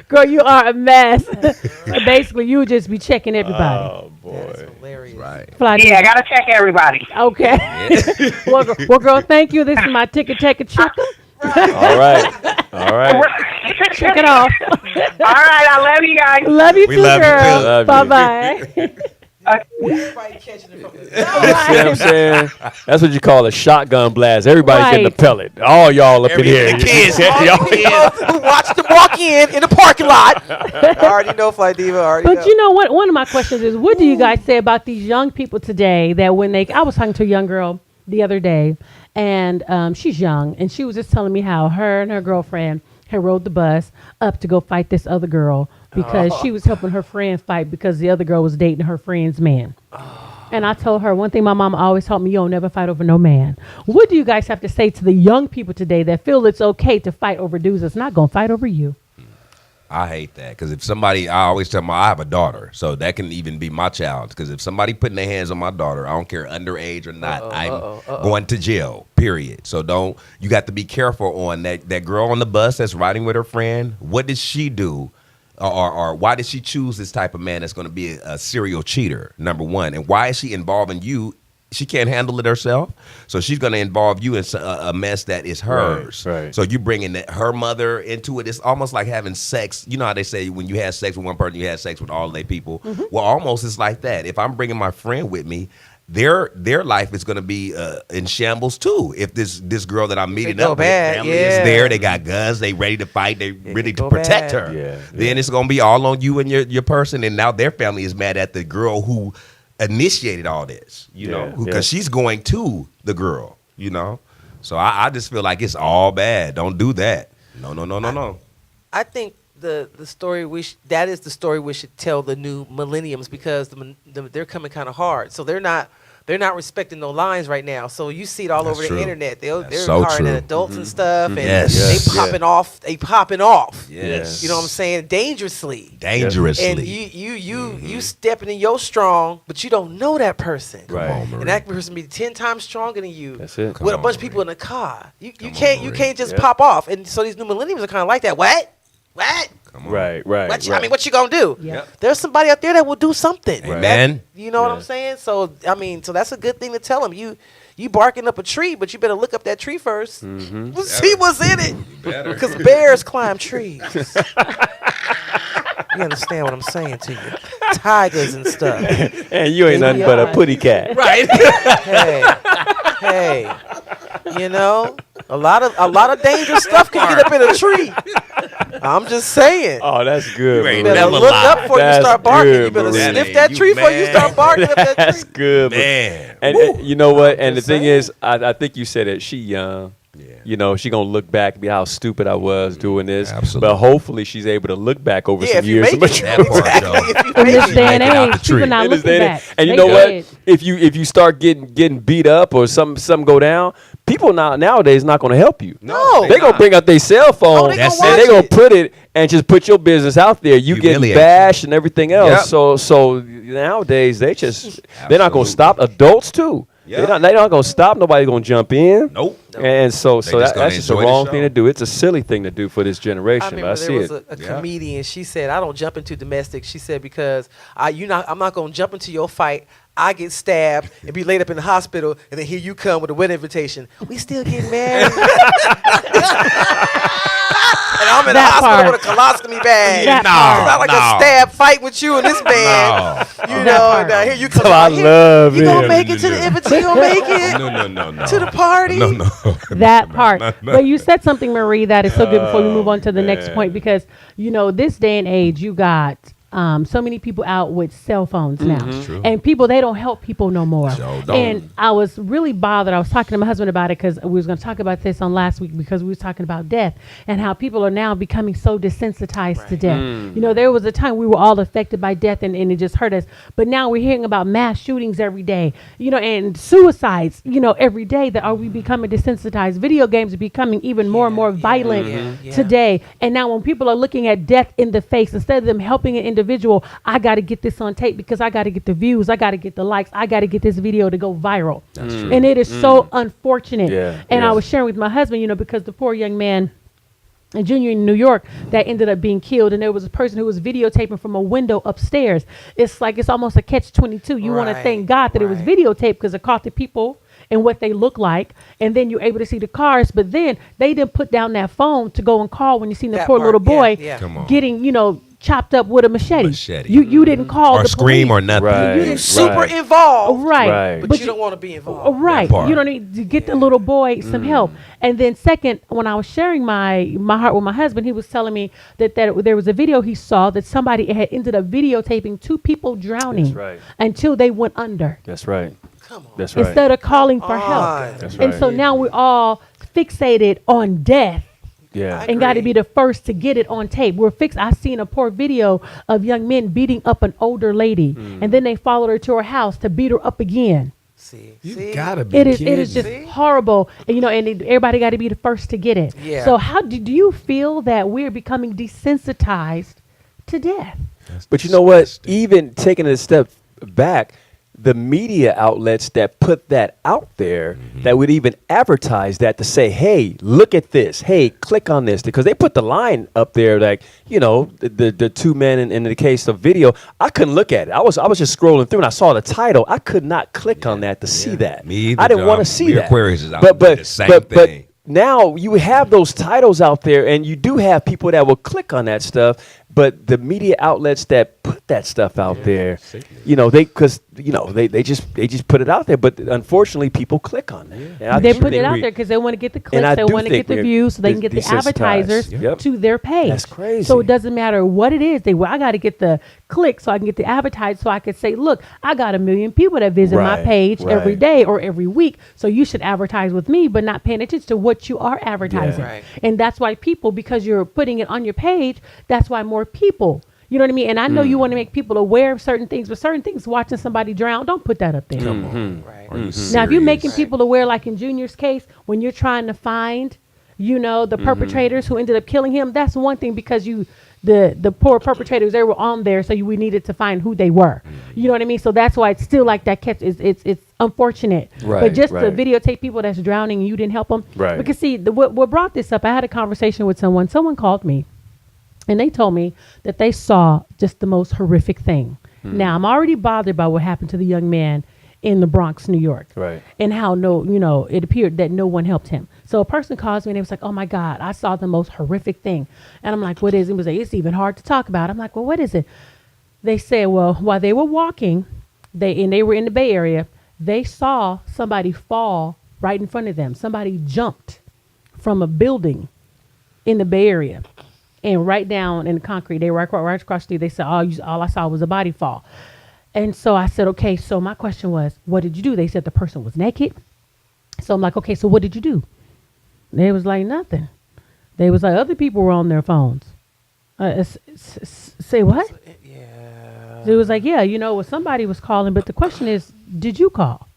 Girl, you are a mess. So basically, you would just be checking everybody. Oh boy. Hilarious. Right. Fly Yeah, I gotta check everybody. Okay. well, girl, thank you. This is my ticket taker checker. All right. Check it off. All right, I love you guys. Love you We too, love you too. girl. Love you. Bye-bye. Everybody catching it from the You see what I'm saying? That's what you call a shotgun blast. Everybody's getting a Right. pellet. All y'all up in here. The kids. Y'all- Watch them walk in the parking lot. I already know, Fly Diva. I already But know. you know what? One of my questions is, what do you guys say about these young people today that when I was talking to a young girl the other day, and she's young, and she was just telling me how her and her girlfriend had rode the bus up to go fight this other girl because she was helping her friend fight because the other girl was dating her friend's man. And I told her one thing my mama always taught me: you don't never fight over no man. What do you guys have to say to the young people today that feel it's okay to fight over dudes that's not going to fight over you? I hate that because if somebody, I always tell them I have a daughter, so that can even be my child. Because if somebody putting their hands on my daughter, I don't care underage or not, I'm going to jail. Period. So you got to be careful on that girl on the bus that's riding with her friend. What did she do? Or why did she choose this type of man that's going to be a serial cheater, number one? And why is she involving you? She can't handle it herself, so she's going to involve you in a mess that is hers. Right. So you bringing her mother into it. It's almost like having sex. You know how they say when you have sex with one person, you have sex with all their people. Well, almost it's like that. If I'm bringing my friend with me, their life is going to be in shambles too. If this girl that I'm meeting go up bad, with, family is yeah. there, they got guns, they ready to fight, they ready to go protect bad. her. Yeah, Then it's going to be all on you and your person, and now their family is mad at the girl who initiated all this. You know, because she's going to the girl. You know, so I just feel like it's all bad. Don't do that. No. I think the story that is the story we should tell the new millenniums because they're coming kind of hard. So they're not they're not respecting no lines right now. So you see it all That's over true. the internet. They're so hiring true. adults and stuff, and Yes. they popping off. They popping off. Yes. You know what I'm saying? Dangerously. Dangerously. And you stepping in your strong, but you don't know that person. Right. on, Marie. And that person be 10 times stronger than you. That's it. With a on, bunch of Marie. people in a car. You Come can't on, you Marie. can't just Yeah. pop off. And so these new millennials are kind of like that. What? Come on. Right. I mean, what you gonna do? Yep. There's somebody out there that will do something. Amen. You know what I'm saying? So I mean, so that's a good thing to tell them. You barking up a tree, but you better look up that tree 1st. Mm-hmm. See what's in it. better. Because bears climb trees. You understand what I'm saying to you? Tigers and stuff. And you ain't nothing but a putty cat. Right. Hey, you know, a lot of dangerous stuff can get up in a tree. I'm just saying. Oh, that's good. You ain't You Marie. better never look lied. up before you That's start barking. good, You better Marie. sniff That that ain't tree you, before you man. start barking up that That's tree. good. Man. And you know what? And the just thing saying. is, I think you said it. She young. Yeah. You know, she gonna look back and be how stupid I was doing this. Absolutely. But hopefully, she's able to look back over Yeah, some if you years. make of it. maturity. That part, though. If you In make this it. day and Make it out age, the people tree. not It is looking dead. back. And you They know what? dead. If you start getting beat up or something go down, people nowadays not gonna help you. No. They gonna bring out their cell phone they and gonna they watch gonna it. put it and just put your business out there. You getting Humiliate bashed and everything else. Yep. So nowadays they're not gonna stop. Adults too. Yeah. They're not gonna stop. Nobody gonna jump in. Nope. And so They just gonna that's just the enjoy the wrong show. thing to do. It's a silly thing to do for this I generation. But I remember see there was it. a Yeah. comedian. She said, "I don't jump into domestic." She said because I'm not gonna jump into your fight. I get stabbed and be laid up in the hospital, and then here you come with a wedding invitation. We still getting married. And I'm in the That hospital part. with a colostomy bag. That It's part. not like a stab fight with you and this man. You know, part. and here you come. So I here, love you gonna him. make it to the invitation? You gonna make it No. to the party? No. That part. But you said something, Marie, that is so good before we move on to the next point, because, you know, this day and age, you got so many people out with cell phones now. true. And people, they don't help people no more. Sure don't. And I was really bothered. I was talking to my husband about it because we was going to talk about this on last week because we was talking about death and how people are now becoming so desensitized to death. You know, there was a time we were all affected by death and it just hurt us. But now we're hearing about mass shootings every day, you know, and suicides, you know, every day. That are we becoming desensitized? Video games are becoming even more and more violent today. And now when people are looking at death in the face, instead of them helping an individual, I got to get this on tape because I got to get the views, I got to get the likes, I got to get this video to go viral. That's true. And it is so unfortunate. Yeah, And yeah. I was sharing with my husband, you know, because the poor young man, a junior in New York, that ended up being killed, and there was a person who was videotaping from a window upstairs. It's like it's almost a catch-22. You want to Right, thank God that it was right. videotaped because it caught the people and what they look like, and then you're able to see the cars. But then they didn't put down that phone to go and call when you seen the That poor part, little boy yeah. Come on. getting, you know, chopped up with a machete. Machete. You didn't call Or the scream or police. nothing. Right. You're super Right. involved, Right. Right. but you don't want to be involved. Right. part. You don't need to get the little boy some help. And then second, when I was sharing my heart with my husband, he was telling me that there was a video he saw that somebody had ended up videotaping 2 people drowning That's right. until they went under. That's right. Come on. That's right. Instead of calling for on. help. That's And right. so now we're all fixated on death Yeah. and got to agree. be the first to get it on tape. I seen a poor video of young men beating up an older lady, and then they followed her to her house to beat her up again. See, be. It is just See? horrible, and, you know, and everybody got to be the first to get it. Yeah. So how do you feel that we're becoming desensitized to death? But you know what? Even taking it a step back, the media outlets that put that out there, that would even advertise that to say, hey, look at this. Hey, click on this. Because they put the line up there like, you know, the 2 men in the case of video. I couldn't look at it. I was just scrolling through and I saw the title. I could not click on that to see that. Me either, I didn't want to John. see Me or that. Aquarius is out but there, the same but thing. now you have those titles out there, and you do have people that will click on that stuff. But the media outlets that put that stuff out there, you know, they just put it out there. But unfortunately, people click on that. And I They do put it think out we- there because they want to get the And clicks, I they do want to think get the we're views, so they can get the desensitized. advertisers Yep. to their page. That's crazy. So it doesn't matter what it is. I got to get the click so I can get the advertised, so I can say, look, I got 1 million people that visit my Right, page every right. day or every week. So you should advertise with me, but not paying attention to what you are advertising. Right. And that's why people, because you're putting it on your page, that's why more people, You know what I mean? And I know you want to make people aware of certain things, but certain things, watching somebody drown, don't put that up there. Right. Are you Now, if you're making serious? people aware, like in Junior's case, when you're trying to find, the perpetrators who ended up killing him, that's one thing because the poor perpetrators, they were on there, so we needed to find who they were. You know what I mean? So that's why it's still like that catch. It's unfortunate. Right, but just to right. videotape people that's drowning and you didn't help them. Right. Because see, what brought this up, I had a conversation with someone. Someone called me. And they told me that they saw just the most horrific thing. Now, I'm already bothered by what happened to the young man in the Bronx, New York. Right. And how it appeared that no one helped him. So a person calls me and they was like, oh my God, I saw the most horrific thing. And I'm like, what is it? He was like, it's even hard to talk about. I'm like, well, what is it? They said, well, while they were walking, they were in the Bay Area, they saw somebody fall right in front of them. Somebody jumped from a building in the Bay Area. And right down in the concrete, they were right across the street. They said, all I saw was a body fall. And so I said, okay, so my question was, what did you do? They said the person was naked. So I'm like, okay, so what did you do? They was like, nothing. They was like, other people were on their phones. Say what? Yeah. It was like, well, somebody was calling, but the question is, did you call?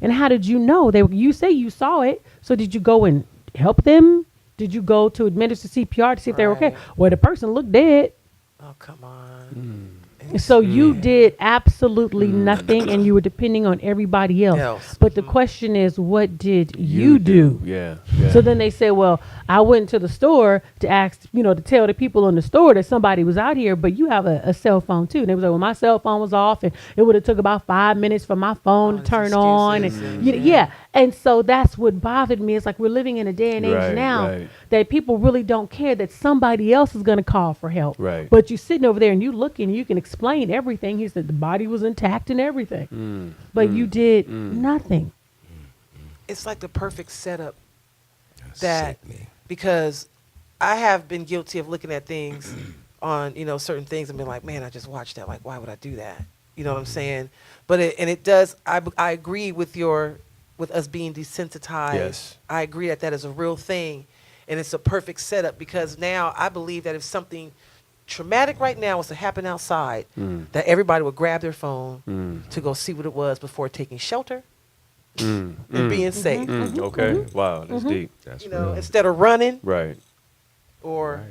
And how did you know? You say you saw it, so did you go and help them? Did you go to administer CPR to see if they were okay? Right. Well, the person looked dead. Oh, come on. So you did absolutely nothing, and you were depending on everybody else. But the question is, what did you do? Yeah. So then they said, well, I went to the store to ask, to tell the people in the store that somebody was out here, but you have a cell phone too. And they was like, well, my cell phone was off, and it would have took about 5 minutes for my phone to turn on. And yeah. And so that's what bothered me. It's like we're living in a day and age now that people really don't care that somebody else is going to call for help. Right. But you're sitting over there and you looking, you can explain everything. He said the body was intact and everything. But you did nothing. It's like the perfect setup That's that sickening. because I have been guilty of looking at things on, certain things and been like, man, I just watched that. Like, why would I do that? You know what I'm saying? But it does. I agree with us being desensitized. Yes. I agree that is a real thing, and it's a perfect setup because now I believe that if something traumatic right now was to happen outside, that everybody would grab their phone to go see what it was before taking shelter and being safe. Okay. Wow. That's deep. That's real. Instead of running Right. or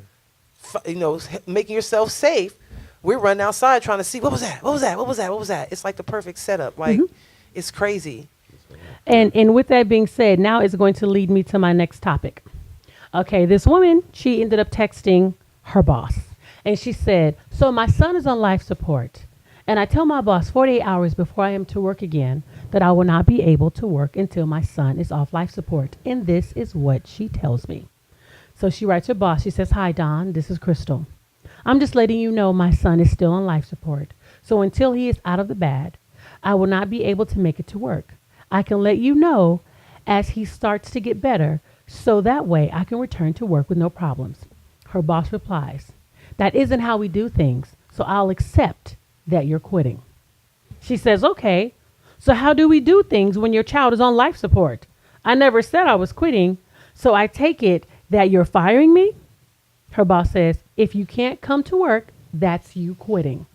making yourself safe, we're running outside trying to see what was that. It's like the perfect setup. Like it's crazy. And with that being said, now it's going to lead me to my next topic. Okay, this woman, she ended up texting her boss. And she said, so my son is on life support. And I tell my boss 48 hours before I am to work again that I will not be able to work until my son is off life support. And this is what she tells me. So she writes her boss. She says, hi, Don, this is Crystal. I'm just letting you know my son is still on life support. So until he is out of the bed, I will not be able to make it to work. I can let you know as he starts to get better, so that way I can return to work with no problems. Her boss replies, that isn't how we do things, so I'll accept that you're quitting. She says, okay, so how do we do things when your child is on life support? I never said I was quitting, so I take it that you're firing me? Her boss says, if you can't come to work, that's you quitting.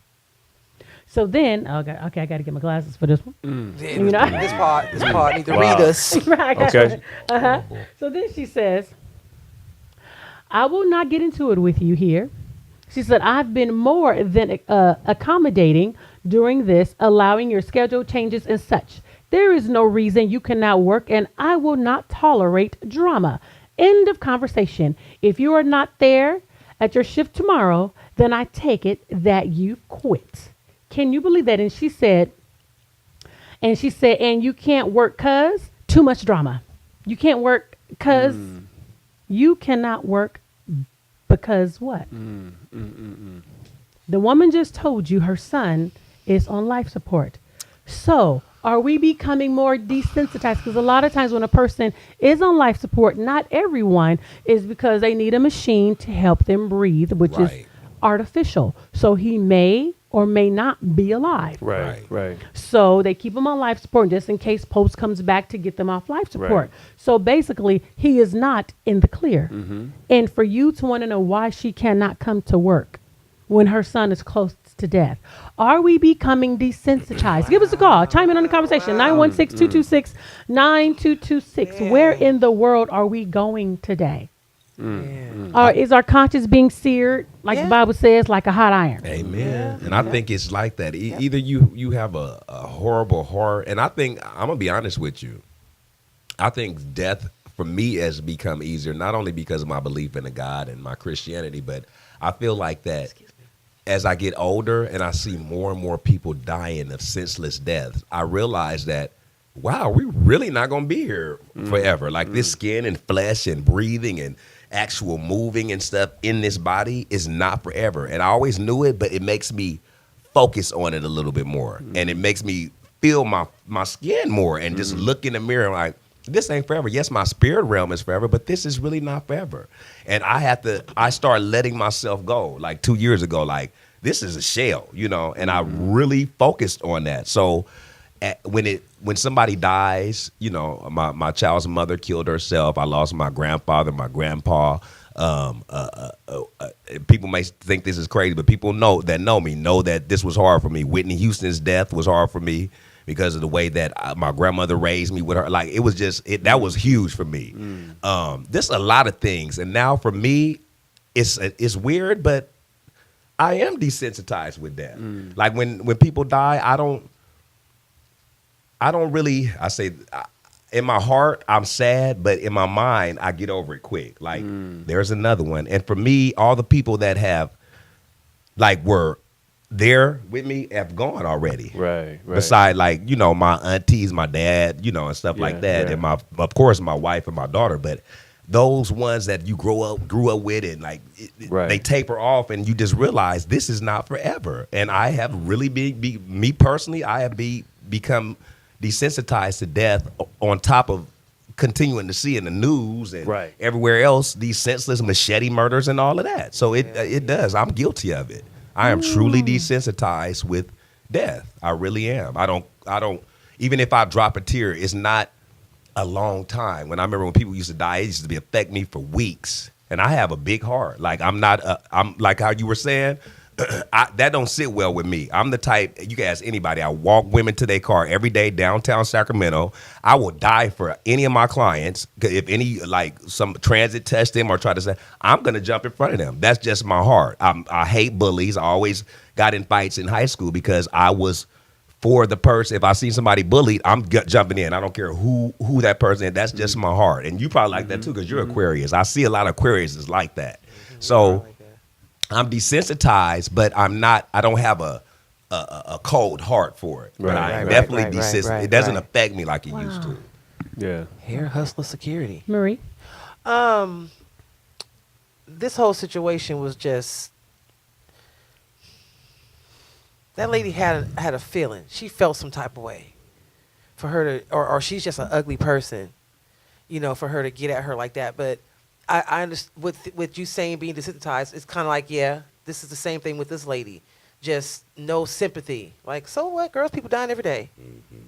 So then, okay, I got to get my glasses for this one. This part need to read us. Right. Okay. So then she says, I will not get into it with you here. She said, I've been more than accommodating during this, allowing your schedule changes and such. There is no reason you cannot work, and I will not tolerate drama. End of conversation. If you are not there at your shift tomorrow, then I take it that you quit. Can you believe that? And she said, and you can't work cause too much drama. You can't work cause you cannot work because what? The woman just told you her son is on life support. So are we becoming more desensitized? Because a lot of times when a person is on life support, not everyone is because they need a machine to help them breathe, which is artificial. So he may or may not be alive. Right. So they keep him on life support just in case Post comes back to get them off life support. Right. So basically, he is not in the clear. And for you to want to know why she cannot come to work, when her son is close to death? Are we becoming desensitized? Give us a call. Chime in on the conversation. 916-226-9226. Where in the world are we going today? Or is our conscience being seared, like the Bible says, like a hot iron? Amen. And I think it's like that. Either you have a horrible heart, and I think, I'm going to be honest with you, I think death for me has become easier, not only because of my belief in a God and my Christianity, but I feel like that as I get older and I see more and more people dying of senseless deaths, I realize that, wow, we're really not going to be here forever. Like this skin and flesh and breathing and actual moving and stuff in this body is not forever. And I always knew it, but it makes me focus on it a little bit more. And it makes me feel my skin more and just look in the mirror like, this ain't forever. Yes, my spirit realm is forever, but this is really not forever. And I start letting myself go like 2 years ago, like this is a shell, and I really focused on that. So when somebody dies, my child's mother killed herself. I lost my grandfather, my grandpa. People may think this is crazy, but people know me know that this was hard for me. Whitney Houston's death was hard for me because of the way that my grandmother raised me with her. Like it was that was huge for me. There's a lot of things, and now for me, it's weird, but I am desensitized with that. Like when people die, I don't really, in my heart, I'm sad, but in my mind, I get over it quick. Like, there's another one. And for me, all the people that have, were there with me have gone already. Right. Beside, my aunties, my dad, and stuff like that. Yeah. And of course, my wife and my daughter. But those ones that you grew up with and they taper off and you just realize this is not forever. And I have really me personally, I have become desensitized to death on top of continuing to see in the news and everywhere else these senseless machete murders and all of that. So it does. I'm guilty of it. I am truly desensitized with death. I really am. I don't even if I drop a tear, it's not a long time. When I remember when people used to die, it used to affect me for weeks. And I have a big heart. Like I'm like how you were saying, that don't sit well with me. I'm the type, you can ask anybody, I walk women to their car every day downtown Sacramento. I will die for any of my clients. If any, some transit test them or try to say, I'm going to jump in front of them. That's just my heart. I hate bullies. I always got in fights in high school because I was for the person. If I see somebody bullied, I'm jumping in. I don't care who that person is. That's just my heart. And you probably like that too because you're Aquarius. I see a lot of Aquariuses like that. So I'm desensitized, but I don't have a cold heart for it. But I'm definitely desensitized. It doesn't affect me like it used to. Yeah. Hair hustler security. Marie? This whole situation was just, that lady had a feeling. She felt some type of way for her to, or she's just an ugly person, for her to get at her like that. But I understand with you saying being desensitized, it's kind of like, this is the same thing with this lady. Just no sympathy. Like, so what? Girls, people dying every day.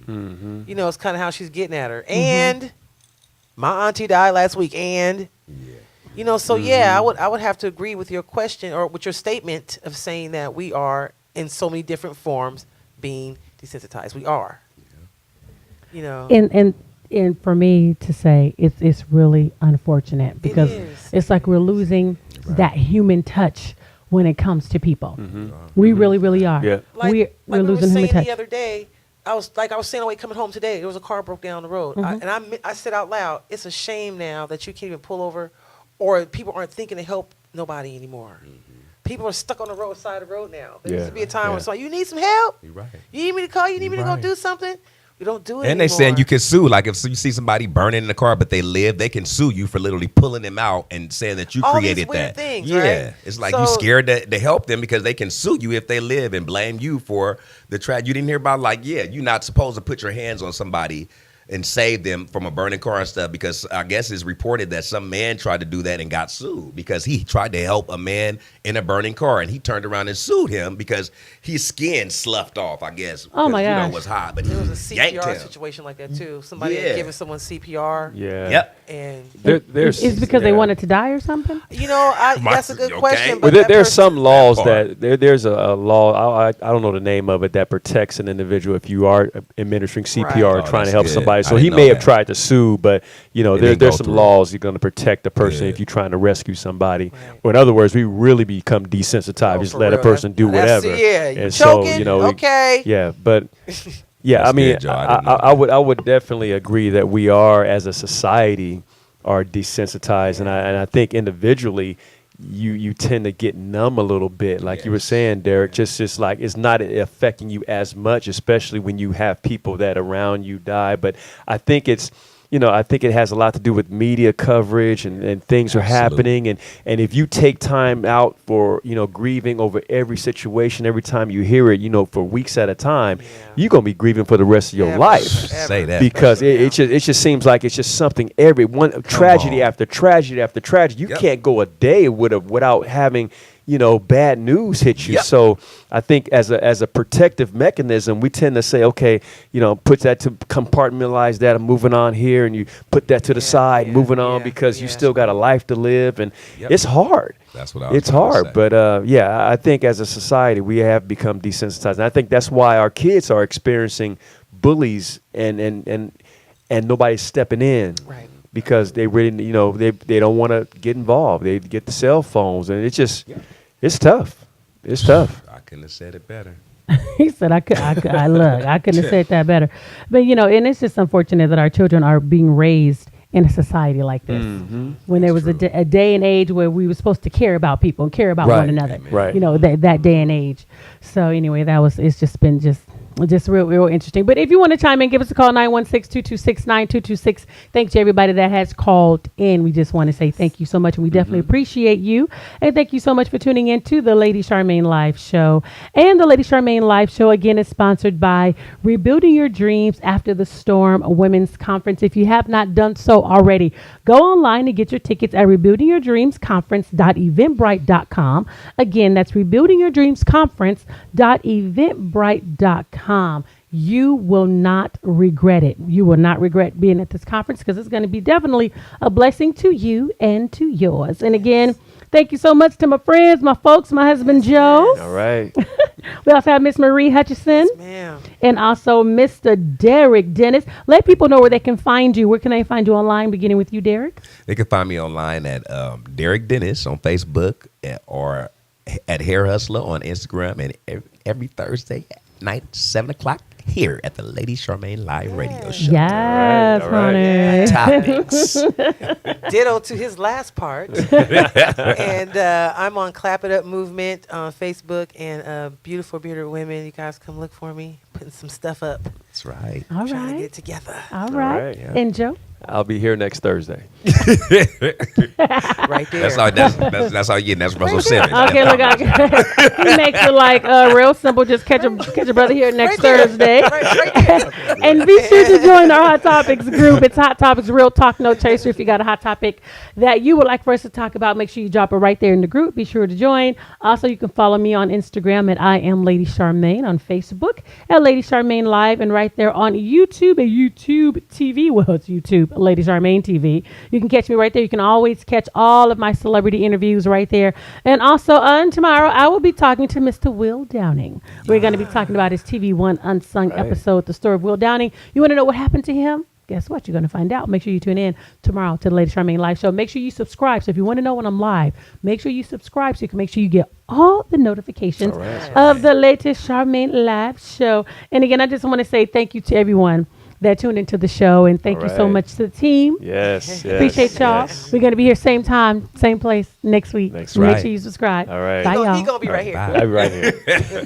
It's kind of how she's getting at her. And my auntie died last week. And, I would have to agree with your question or with your statement of saying that we are in so many different forms being desensitized. We are. And for me to say it's really unfortunate because it's like we're losing that human touch when it comes to people. We really, really are. Yeah. We're losing human touch. The other day, I was saying away coming home today, there was a car broke down the road. I said out loud, it's a shame now that you can't even pull over or people aren't thinking to help nobody anymore. People are stuck on the side of the road now. There used to be a time where somebody, you need some help? You're right. You need me to call? You need me to go do something? We don't do it and anymore. they saying you can sue. Like if you see somebody burning in the car, but they live, they can sue you for literally pulling them out and saying that you all created these weird that. Things, yeah, right? it's like you scared to help them because they can sue you if they live and blame you for the tragedy. You didn't hear about you're not supposed to put your hands on somebody and save them from a burning car and stuff, because I guess it's reported that some man tried to do that and got sued because he tried to help a man in a burning car, and he turned around and sued him because his skin sloughed off, I guess. Oh, my because, gosh. it was hot, but There he was a yanked CPR him. situation like that too. Somebody Yeah. had given someone CPR. Yeah. Yep. And There's Is because they yeah. wanted to die or something? that's a good Okay. question. But But that there's person- some laws part. there's a law. I don't know the name of it that protects an individual if you are administering CPR or Right. Oh, trying to that's help good. somebody. I So he didn't may know have that. tried to sue, but It didn't there's go some through. laws you're going to protect the person Good. if you're trying to rescue somebody. Right. Or in other words, we really become desensitized. Oh, Just for let a real. person do That's- whatever. yeah, you and choking? so Okay. yeah, but. Yeah, That's I mean, good, Joe. I didn't know I would definitely agree that we are, as a society, are desensitized, and I think individually, you tend to get numb a little bit, like you were Yes. saying, Derek. Just like it's not affecting you as much, especially when you have people that around you die. But I think it's. I think it has a lot to do with media coverage and things are happening. And if you take time out for, grieving over every situation, every time you hear it, for weeks at a time, you're going to be grieving for the rest of your Ever. life. Say that. Because it just seems like it's just something tragedy on. after tragedy after tragedy. You Yep. can't go a day without having bad news hit you. Yep. So I think as a protective mechanism, we tend to say, okay, put that to compartmentalize that. I'm moving on here, and you put that to the side, moving on because you still got a life to live, and Yep. it's hard. That's what I was It's trying to hard, say. but I think as a society we have become desensitized, and I think that's why our kids are experiencing bullies and nobody's stepping in, Right. Because they really, they don't want to get involved. They get the cell phones, and it's tough. It's tough. I couldn't have said it better. He said, I couldn't have said that better. But, and it's just unfortunate that our children are being raised in a society like this. When there was a day and age where we were supposed to care about people and care about Right. one another. Amen. Right. That day and age. So anyway, it's just been real interesting. But if you want to chime in, give us a call, 916-226-9226. Thanks to everybody that has called in. We just want to say thank you so much, and we definitely appreciate you. And thank you so much for tuning in to the Lady Charmaine Live Show. And the Lady Charmaine Live Show, again, is sponsored by Rebuilding Your Dreams After the Storm Women's Conference. If you have not done so already, go online and get your tickets at rebuildingyourdreamsconference.eventbrite.com. Again, that's rebuildingyourdreamsconference.eventbrite.com. You will not regret it. You will not regret being at this conference, because it's going to be definitely a blessing to you and to yours. And again, thank you so much to my friends, my folks, my husband, Joe. All right. We also have Miss Marie Hutchison Ma'am. and also Mr. Derek Dennis. Let people know where they can find you. Where can they find you online, beginning with you, Derek? They can find me online at Derek Dennis on Facebook or at Hair Hustler on Instagram, and every Thursday night, 7 o'clock, here at the Lady Charmaine Live Radio Show. Yes, all right. honey. Topics. Ditto to his last part. And I'm on Clap It Up Movement on Facebook, and Beautiful Bearded Women. You guys come look for me. Putting some stuff up. That's right. All Trying to right. get together. All right. right, yeah. And Joe? I'll be here next Thursday. Right there. That's how you get. That's Russell Simmons. Okay, look, he makes it like real simple. Just catch a brother here next Thursday. Right there. And be sure to join our Hot Topics group. It's Hot Topics Real Talk No Chaser. If you got a hot topic that you would like for us to talk about, make sure you drop it right there in the group. Be sure to join. Also, you can follow me on Instagram at I Am Lady Charmaine, on Facebook at Lady Charmaine Live, and right there on YouTube at YouTube TV. Well, it's YouTube, Lady Charmaine TV. You can catch me right there. You can always catch all of my celebrity interviews right there. And also on tomorrow, I will be talking to Mr. Will Downing. We're going to be talking about his TV One Unsung episode, The Story of Will Downing. You want to know what happened to him? Guess what? You're going to find out. Make sure you tune in tomorrow to the Lady Charmaine Live Show. Make sure you subscribe. So if you want to know when I'm live, make sure you subscribe so you can make sure you get all the notifications of the latest Charmaine Live Show. And again, I just want to say thank you to everyone that tuned into the show. And thank you so right. much to the team. Yes. Appreciate y'all. yes. We're going to be here same time, same place next week. Next Make week. sure you subscribe. All right. Bye, y'all. He gonna be right here. Bye. I'll be right here.